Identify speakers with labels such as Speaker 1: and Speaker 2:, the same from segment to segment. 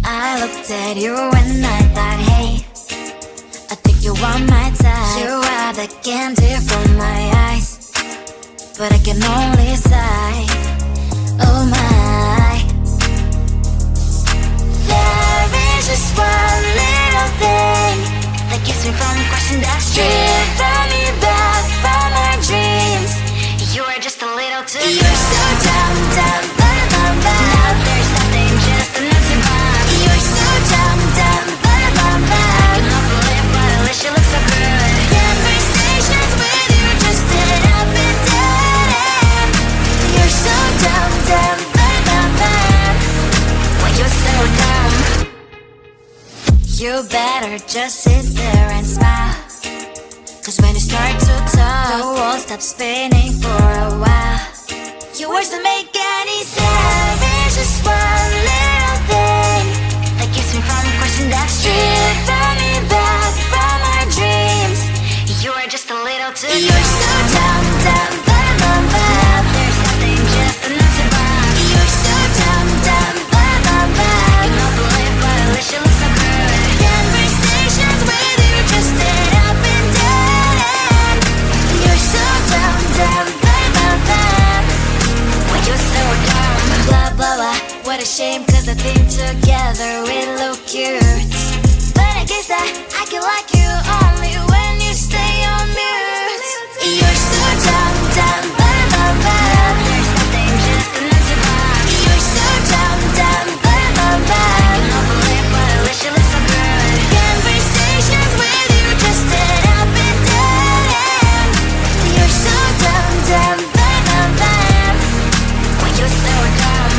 Speaker 1: I looked at you and I thought, hey, I think you are my type. You are the candy from my eyes, but I can only sigh, oh my. There is just one little thing that keeps me from crossing that street. Drive me back from our dreams. You are just a little too good. You're so dumb, dumb, ba-da-bum-bum. Now there's nothing, just an empty bomb. You're so dumb, dumb, ba-da-bum-bum. I cannot believe, but at least you look so good. Conversations with you just end up in dead end. You're so dumb, dumb, ba-da-bum-bum. When you're so dumb, you better just sit there and smile. Cause when you start to talk, the world stops spinning for a while. Your words don't make any sense. There's just one little thing that keeps me from crossing that street. Turn me back from our dreams. You are just a little too good. You're so dumb, dumb, ba-da-bum-bum. There's nothing, just an empty bomb. You're so dumb, dumb, ba-da-bum-bum. I cannot believe, but at least you look so good. Conversations with you just end up in dead end. You're so dumb, dumb, ba-da-bum-bum. When you're so dumb, blah, blah, blah. What a shame, cause I think together we look cute. But I guess that I can like you only when you stay on mute. You're so dumb, dumb, ba-da-bum-bum. There's nothing, just an empty bomb. You're so dumb, dumb, ba-da-bum-bum. I cannot believe, but at least you look so good. Conversations with you just end up in dead end. You're so dumb, dumb, ba-da-bum-bum. When you're so dumb.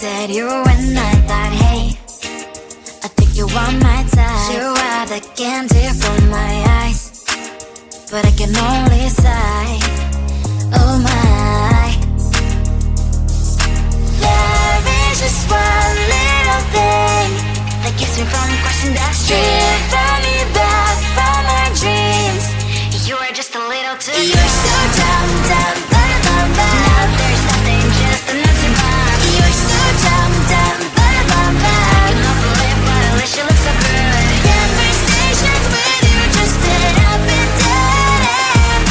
Speaker 1: at you and I thought, hey, I think you want my time. You are the candy from my eyes, but I can only sigh, oh my. There is just one little thing that keeps me from crossing that street. Drive me back from my dreams. You are just a little too good. You're so dumb, dumb, dumb, dumb, dumb. Now there's nothing, just enough to bomb. You're so dumb, dumb, dumb, dumb, dumb. You love to live, but at least you look so good. Conversations with you just end up in dead end.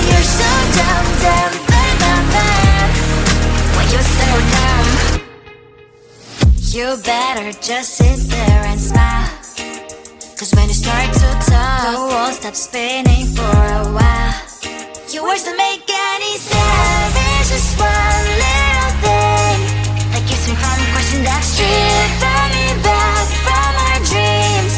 Speaker 1: You're so dumb, dumb, dumb, dumb, dumb. Why you so dumb? You better just sit there and smile, 'cause when you start to talk, the world stops spinning for a while. Your words don't make any sense. There's just one little thing that keeps me from crossing that street. Turn me back from our dreams.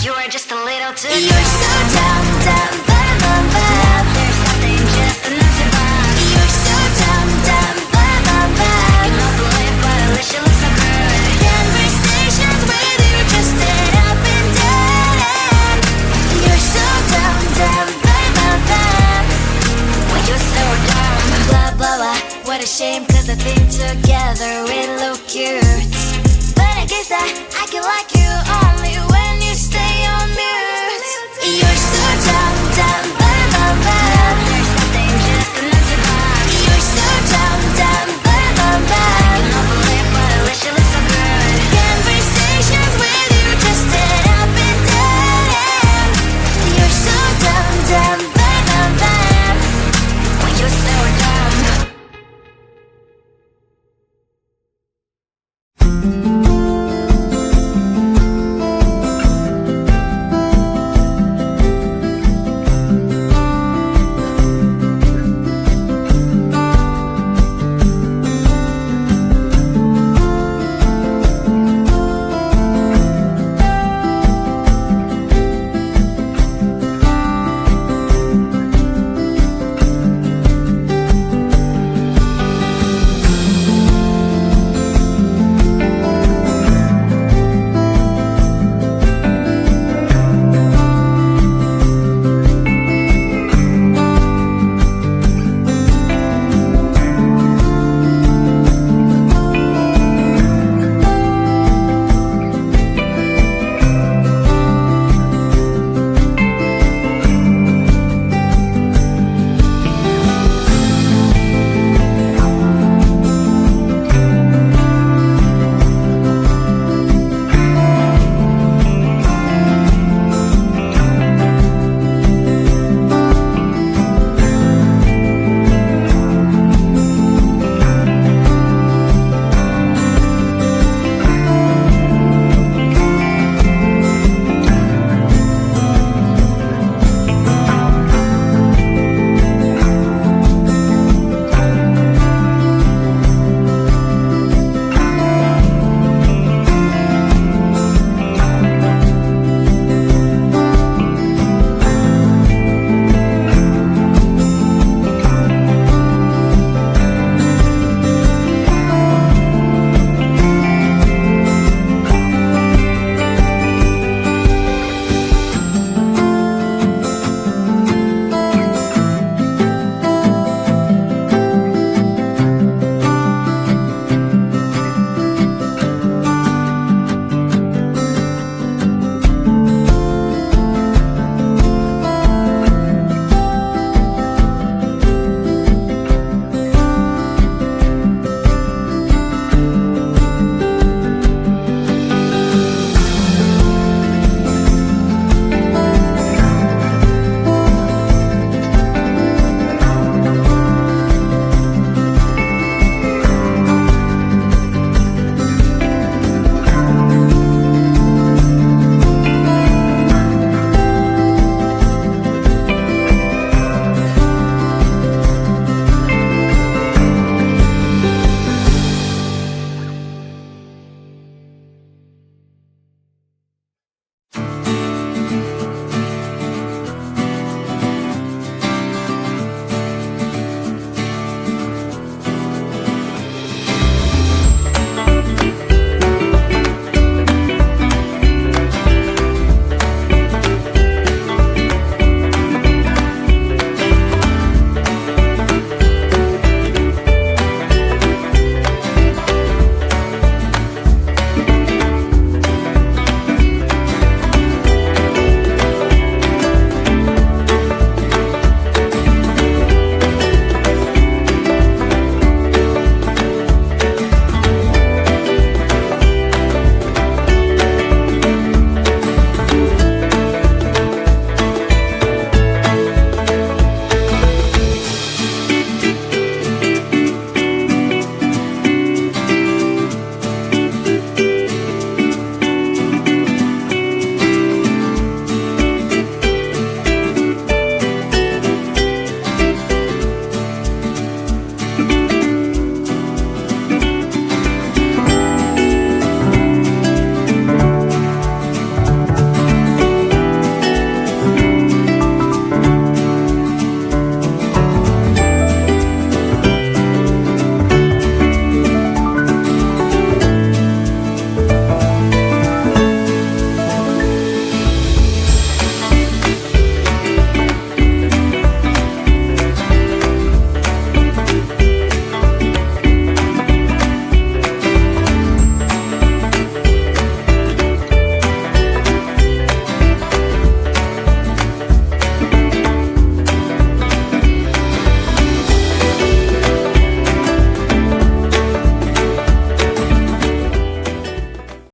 Speaker 1: You are just a little too good. You're so dumb, dumb, dumb, dumb, dumb. There's nothing, just enough to bomb. You're so dumb, dumb, dumb, dumb, dumb. You love to live, but at least you look so good. Conversations with you just end up in dead end. You're so dumb, dumb, dumb, dumb, dumb. Why you so dumb? Blah, blah, blah. What a shame, 'cause I think together we look cute. But I guess that I can like you.